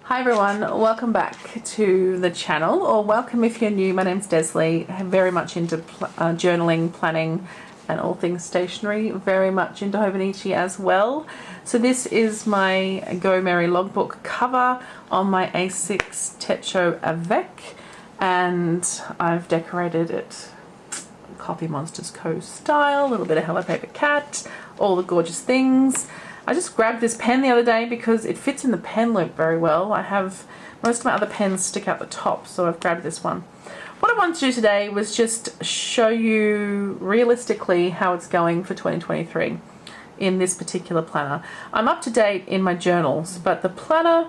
Hi everyone, welcome back to the channel, or welcome if you're new. My name's Desley. I'm very much into journaling, planning and all things stationery, very much into hobonichi as well. So this is my Go Merry logbook cover on my A6 Techo Avec, and I've decorated it Coffee Monsters Co style, a little bit of Hello Paper Cat, all the gorgeous things. I just grabbed this pen the other day because it fits in the pen loop very well. I have most of my other pens stick out the top, so I've grabbed this one. What I wanted to do today was just show you realistically how it's going for 2023 in this particular planner. I'm up to date in my journals, but the planner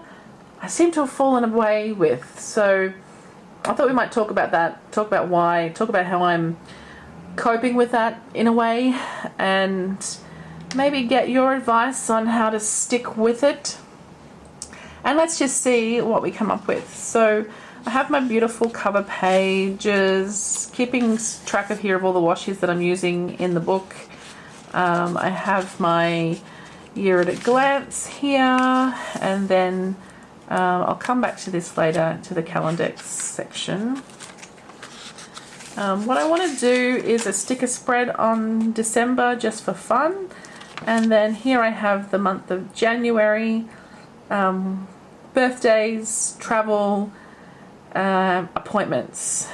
I seem to have fallen away with. So I thought we might talk about that, talk about why, talk about how I'm coping with that in a way, and maybe get your advice on how to stick with it. And let's just see what we come up with. So I have my beautiful cover pages, keeping track of here of all the washes that I'm using in the book. I have my year at a glance here, and then I'll come back to this later, to the Calendex section. What I want to do is a sticker spread on December just for fun. And then here I have the month of January, birthdays, travel, appointments.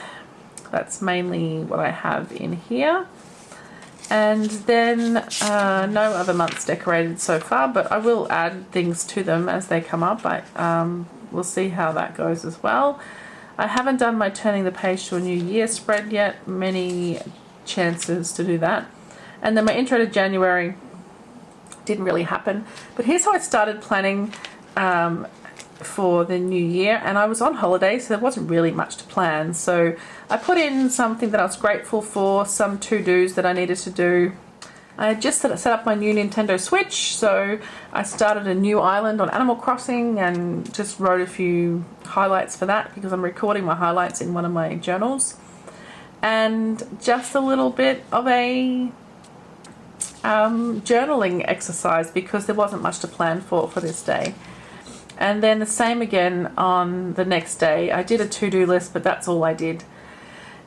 That's mainly what I have in here. And then no other months decorated so far, but I will add things to them as they come up. We'll see how that goes as well. I haven't done my turning the page to a new year spread yet. Many chances to do that. And then my intro to January didn't really happen, but here's how I started planning for the new year. And I was on holiday, so there wasn't really much to plan, so I put in something that I was grateful for, some to-dos that I needed to do. I had just set up my new Nintendo Switch, so I started a new island on Animal Crossing and just wrote a few highlights for that because I'm recording my highlights in one of my journals, and just a little bit of a journaling exercise because there wasn't much to plan for this day. And then the same again on the next day. I did a to-do list, but that's all I did.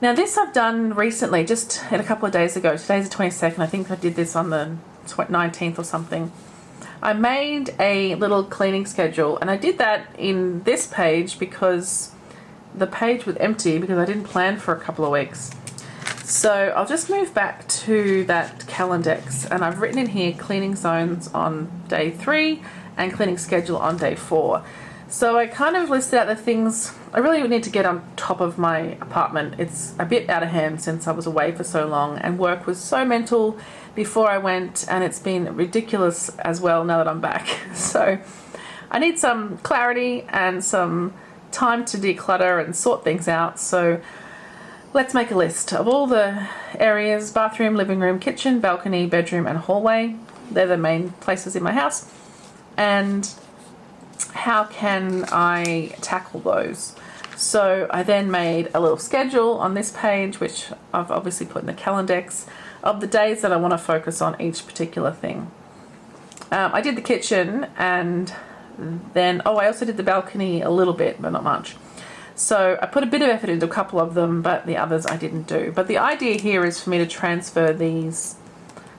Now this I've done recently, just a couple of days ago. Today's the 22nd. I think I did this on the 19th or something. I made a little cleaning schedule, and I did that in this page because the page was empty because I didn't plan for a couple of weeks. So I'll just move back to that Calendex, and I've written in here cleaning zones on day 3 and cleaning schedule on day 4. So I kind of listed out the things I really need to get on top of my apartment. It's a bit out of hand since I was away for so long, and work was so mental before I went, and it's been ridiculous as well now that I'm back. So I need some clarity and some time to declutter and sort things out. So let's make a list of all the areas: bathroom, living room, kitchen, balcony, bedroom and hallway. They're the main places in my house. And how can I tackle those? So I then made a little schedule on this page, which I've obviously put in the Calendex, of the days that I want to focus on each particular thing. I did the kitchen, and then, I also did the balcony a little bit, but not much. So I put a bit of effort into a couple of them, but the others I didn't do. But the idea here is for me to transfer these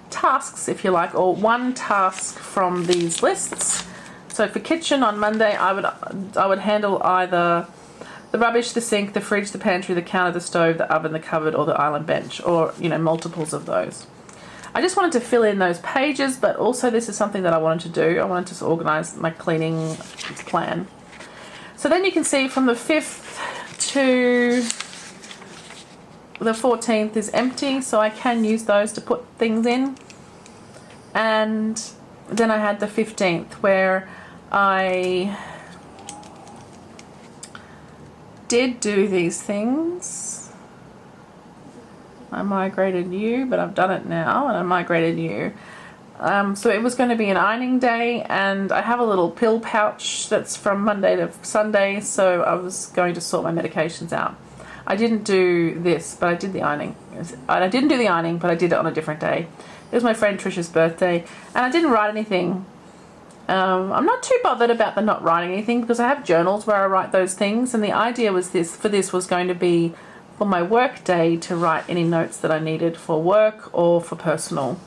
tasks, if you like, or one task from these lists. So for kitchen on Monday, I would handle either the rubbish, the sink, the fridge, the pantry, the counter, the stove, the oven, the cupboard, or the island bench, or multiples of those. I just wanted to fill in those pages, but also this is something that I wanted to do. I wanted to organize my cleaning plan. So then you can see from the 5th to the 14th is empty, so I can use those to put things in. And then I had the 15th where I did do these things. I migrated you, but I've done it now, and I migrated you. So it was going to be an ironing day, and I have a little pill pouch that's from Monday to Sunday, so I was going to sort my medications out. I didn't do this, but I did the ironing. I didn't do the ironing, but I did it on a different day. It was my friend Trisha's birthday, and I didn't write anything I'm not too bothered about the not writing anything because I have journals where I write those things, and the idea was this was going to be for my work day to write any notes that I needed for work or for personal.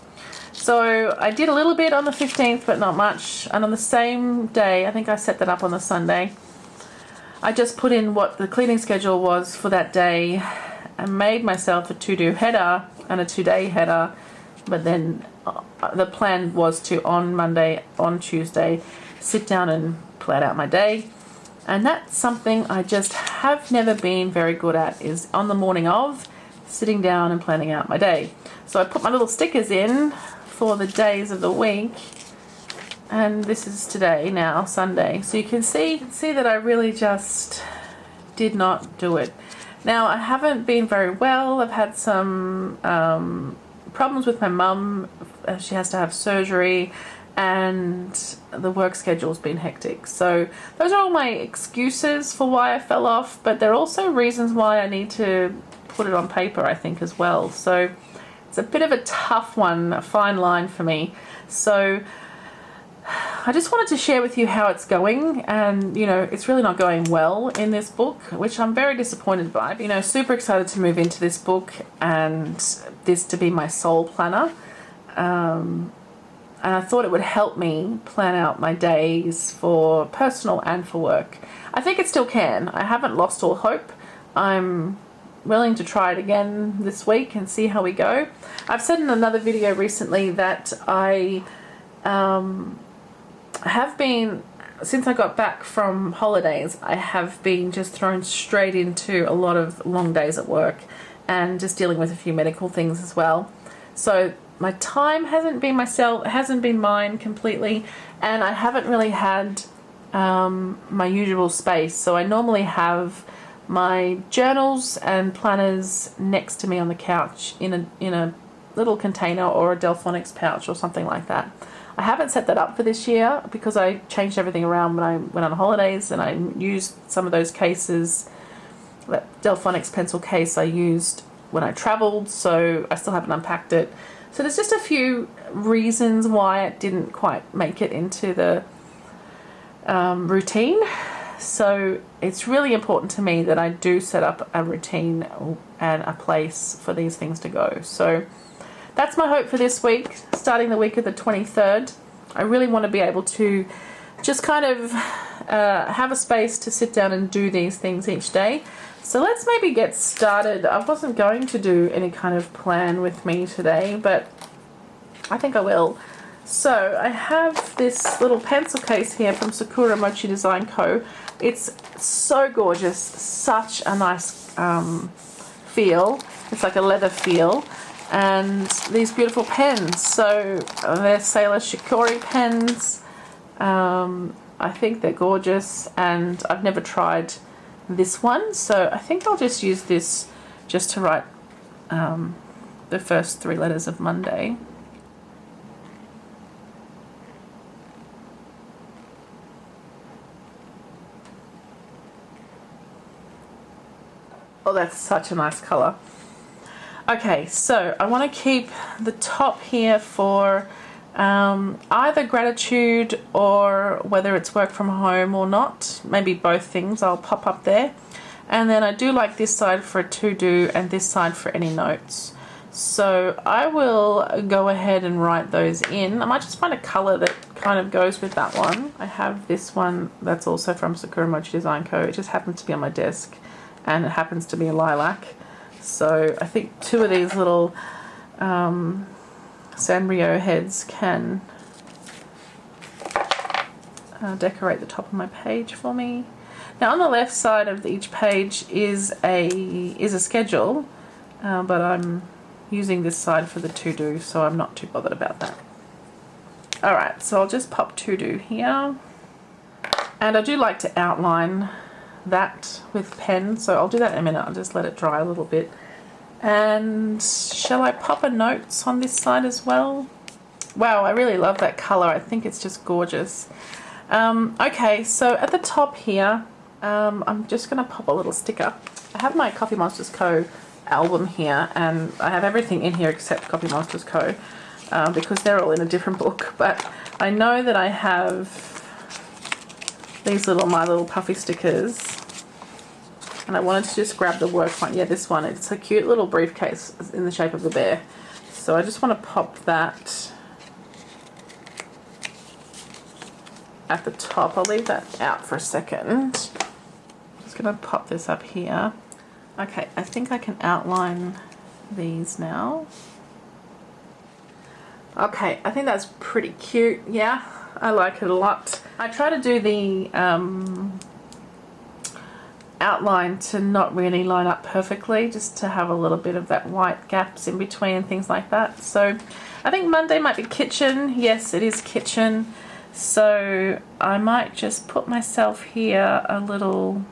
So I did a little bit on the 15th, but not much. And on the same day, I think I set that up on the Sunday, I just put in what the cleaning schedule was for that day and made myself a to-do header and a to-day header. But then the plan was to, on Monday, on Tuesday, sit down and plan out my day. And that's something I just have never been very good at, is on the morning of sitting down and planning out my day. So I put my little stickers in for the days of the week, and this is today now, Sunday. So you can see that I really just did not do it. Now, I haven't been very well. I've had some problems with my mum. She has to have surgery, and the work schedule's been hectic. So those are all my excuses for why I fell off, but they're also reasons why I need to put it on paper, I think, as well. So it's a bit of a tough one, a fine line for me. So I just wanted to share with you how it's going, and it's really not going well in this book, which I'm very disappointed by. Super excited to move into this book and this to be my sole planner, and I thought it would help me plan out my days for personal and for work. I think it still can. I haven't lost all hope. I'm willing to try it again this week and see how we go. I've said in another video recently that I have been, since I got back from holidays, I have been just thrown straight into a lot of long days at work and just dealing with a few medical things as well. So my time hasn't been mine completely, and I haven't really had my usual space. So I normally have my journals and planners next to me on the couch in a little container or a Delphonics pouch or something like that. I haven't set that up for this year because I changed everything around when I went on holidays, and I used some of those cases. That Delphonics pencil case I used when I traveled, so I still haven't unpacked it. So there's just a few reasons why it didn't quite make it into the routine. So it's really important to me that I do set up a routine and a place for these things to go. So that's my hope for this week, starting the week of the 23rd. I really want to be able to just kind of have a space to sit down and do these things each day. So let's maybe get started. I wasn't going to do any kind of plan with me today, but I think I will. So I have this little pencil case here from Sakura Mochi Design Co. It's so gorgeous, such a nice feel. It's like a leather feel. And these beautiful pens. So they're Sailor Shikori pens. I think they're gorgeous, and I've never tried this one, so I think I'll just use this just to write the first 3 letters of Monday. Oh, that's such a nice colour. Okay, so I want to keep the top here for either gratitude or whether it's work from home or not. Maybe both things I'll pop up there. And then I do like this side for a to-do and this side for any notes. So I will go ahead and write those in. I might just find a colour that kind of goes with that one. I have this one that's also from Sakura Mochi Design Co. It just happens to be on my desk, and it happens to be a lilac. So I think 2 of these little Sanrio heads can decorate the top of my page for me. Now on the left side of each page is a schedule, but I'm using this side for the to-do, so I'm not too bothered about that. Alright, so I'll just pop to-do here. And I do like to outline that with pen, so I'll do that in a minute. I'll just let it dry a little bit. And shall I pop a notes on this side as well? Wow, I really love that colour. I think it's just gorgeous. Okay, so at the top here, I'm just going to pop a little sticker. I have my Coffee Monsters Co. album here, and I have everything in here except Coffee Monsters Co. because they're all in a different book. But I know that I have these My Little Puffy stickers, and I wanted to just grab the work one. Yeah, this one. It's a cute little briefcase in the shape of a bear. So I just want to pop that at the top. I'll leave that out for a second. Just going to pop this up here. Okay, I think I can outline these now. Okay, I think that's pretty cute. Yeah, I like it a lot. I try to do the outline to not really line up perfectly, just to have a little bit of that white gaps in between and things like that. So I think Monday might be kitchen. Yes, it is kitchen. So I might just put myself here a little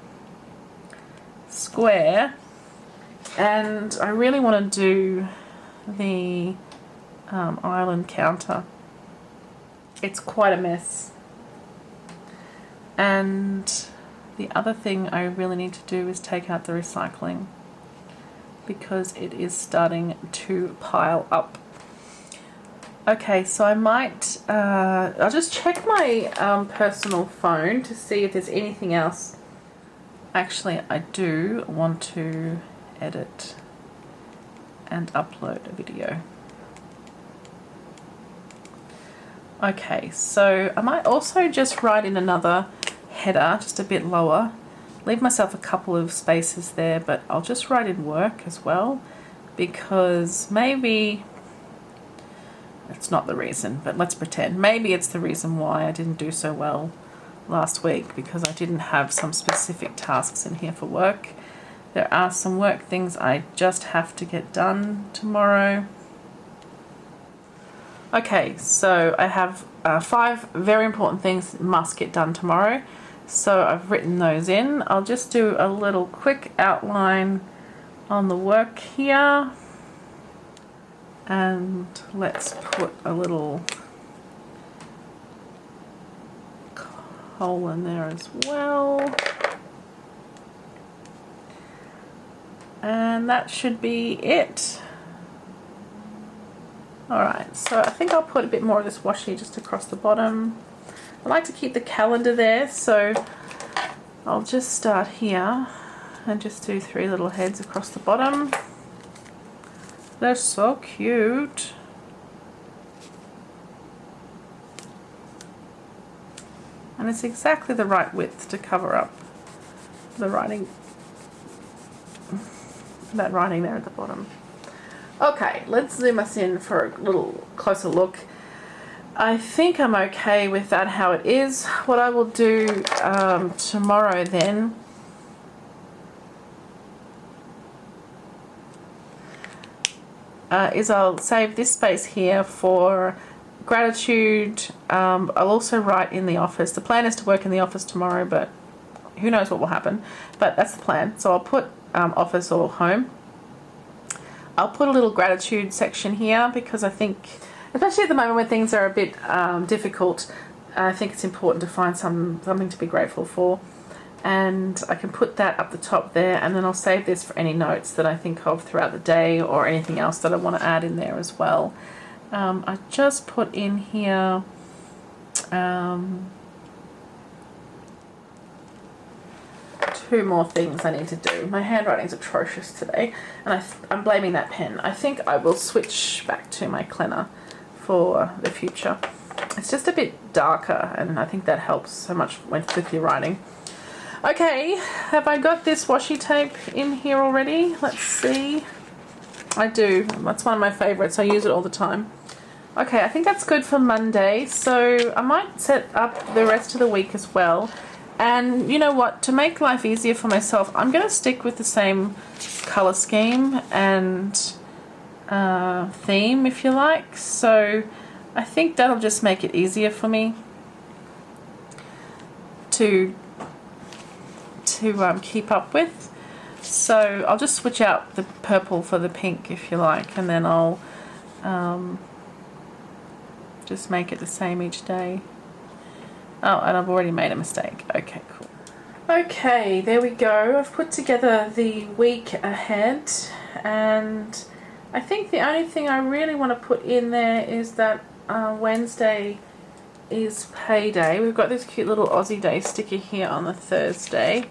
square, and I really want to do the island counter. It's quite a mess. And the other thing I really need to do is take out the recycling, because it is starting to pile up. Okay, so I might, I'll just check my personal phone to see if there's anything else. Actually, I do want to edit and upload a video. Okay, so I might also just write in another header, just a bit lower. Leave myself a couple of spaces there, but I'll just write in work as well, because maybe it's not the reason, but let's pretend. Maybe it's the reason why I didn't do so well last week, because I didn't have some specific tasks in here for work. There are some work things I just have to get done tomorrow. Okay, so I have 5 very important things that must get done tomorrow. So I've written those in. I'll just do a little quick outline on the work here. And let's put a little hole in there as well. And that should be it. Alright, so I think I'll put a bit more of this washi just across the bottom. I like to keep the calendar there, so I'll just start here and just do 3 little heads across the bottom. They're so cute. And it's exactly the right width to cover up the writing, that writing there at the bottom. Okay, let's zoom us in for a little closer look. I think I'm okay with that how it is. What I will do tomorrow then is I'll save this space here for gratitude. I'll also write in the office. The plan is to work in the office tomorrow, but who knows what will happen. But that's the plan. So I'll put office or home. I'll put a little gratitude section here, because I think, especially at the moment when things are a bit difficult, I think it's important to find something to be grateful for. And I can put that up the top there, and then I'll save this for any notes that I think of throughout the day, or anything else that I want to add in there as well. I just put in here two more things I need to do. My handwriting's atrocious today, and I'm blaming that pen. I think I will switch back to my Cleaner for the future. It's just a bit darker, and I think that helps so much with your writing. Okay, have I got this washi tape in here already? Let's see. I do. That's one of my favorites. I use it all the time. Okay, I think that's good for Monday. So I might set up the rest of the week as well. And you know what? To make life easier for myself, I'm going to stick with the same color scheme and theme, if you like. So I think that'll just make it easier for me to keep up with. So I'll just switch out the purple for the pink, if you like, and then I'll just make it the same each day. Oh, and I've already made a mistake. Okay, cool. Okay, there we go. I've put together the week ahead, and I think the only thing I really want to put in there is that Wednesday is payday. We've got this cute little Aussie Day sticker here on the Thursday.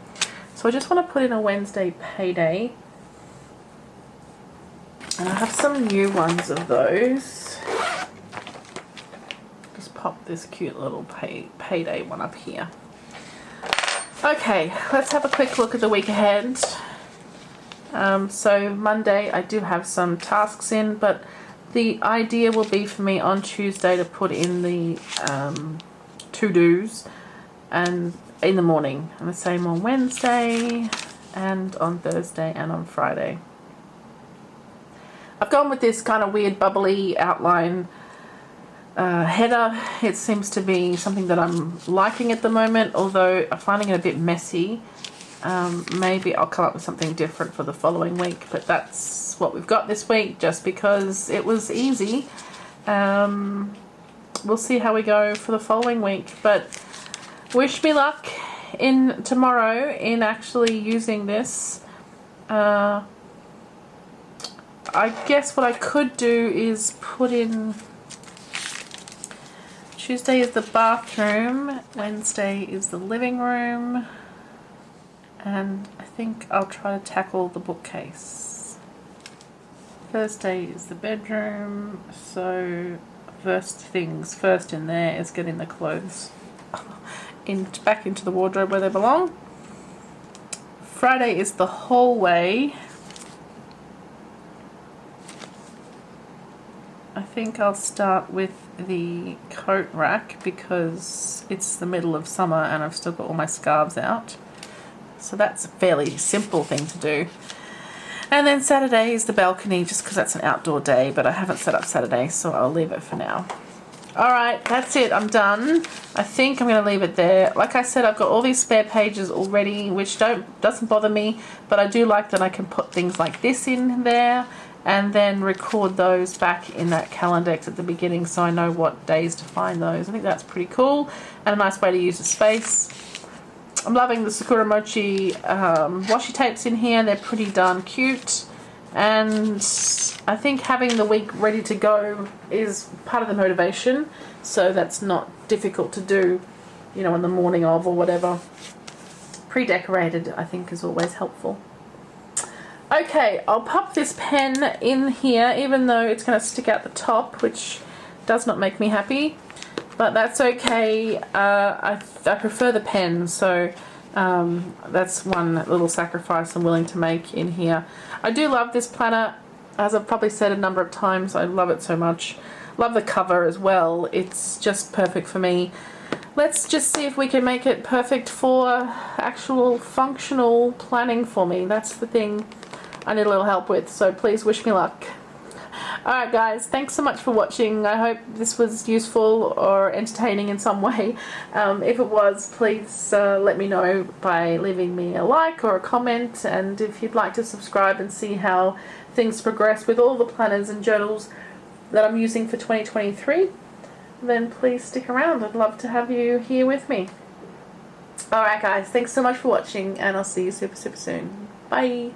So I just want to put in a Wednesday payday. And I have some new ones of those. Just pop this cute little payday one up here. Okay, let's have a quick look at the week ahead. So Monday I do have some tasks in, but the idea will be for me on Tuesday to put in the to-dos and in the morning, and the same on Wednesday and on Thursday and on Friday. I've gone with this kind of weird bubbly outline header. It seems to be something that I'm liking at the moment, although I'm finding it a bit messy. Maybe I'll come up with something different for the following week, but that's what we've got this week just because it was easy. We'll see how we go for the following week, but wish me luck in tomorrow in actually using this. I guess what I could do is put in Tuesday is the bathroom, Wednesday is the living room, and I think I'll try to tackle the bookcase. Thursday is the bedroom, so first things first in there is getting the clothes back into the wardrobe where they belong. Friday is the hallway. I think I'll start with the coat rack because it's the middle of summer and I've still got all my scarves out. So that's a fairly simple thing to do. And then Saturday is the balcony just because that's an outdoor day, but I haven't set up Saturday, so I'll leave it for now. Alright, that's it. I'm done. I think I'm going to leave it there. Like I said, I've got all these spare pages already, which doesn't bother me, but I do like that I can put things like this in there and then record those back in that Calendex at the beginning so I know what days to find those. I think that's pretty cool and a nice way to use the space. I'm loving the Sakura Mochi washi tapes in here. They're pretty darn cute. And I think having the week ready to go is part of the motivation. So that's not difficult to do, you know, in the morning of or whatever. Pre-decorated, I think, is always helpful. Okay, I'll pop this pen in here, even though it's going to stick out the top, which does not make me happy. But that's okay. I prefer the pen, so that's one little sacrifice I'm willing to make in here. I do love this planner, as I've probably said a number of times. I love it so much. Love the cover as well. It's just perfect for me. Let's just see if we can make it perfect for actual functional planning for me. That's the thing I need a little help with, so please wish me luck. Alright guys, thanks so much for watching. I hope this was useful or entertaining in some way. If it was, please let me know by leaving me a like or a comment, and if you'd like to subscribe and see how things progress with all the planners and journals that I'm using for 2023, then please stick around. I'd love to have you here with me. Alright guys, thanks so much for watching, and I'll see you super soon. Bye!